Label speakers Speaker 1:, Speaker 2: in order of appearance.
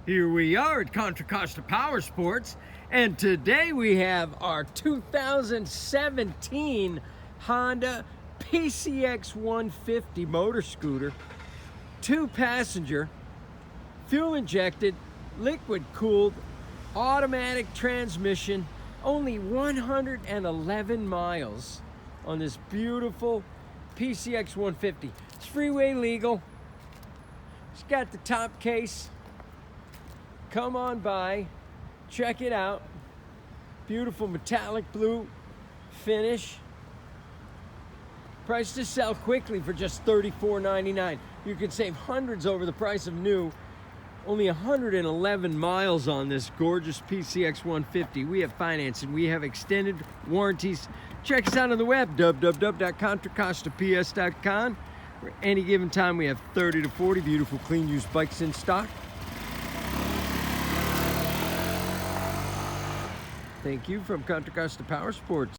Speaker 1: Here we are at Contra Costa Powersports, and today we have our 2017 Honda PCX150 motor scooter, 2-passenger, fuel injected, liquid cooled, automatic transmission, only 111 miles on this beautiful PCX150. It's freeway legal. It's got the top case. Come on by, check it out. Beautiful metallic blue finish. Price to sell quickly for just $34.99. You can save hundreds over the price of new. Only 111 miles on this gorgeous PCX150. We have financing, we have extended warranties. Check us out on the web, www.contracostaps.com. For any given time, we have 30 to 40 beautiful clean used bikes in stock. Thank you from Contra Costa Powersports.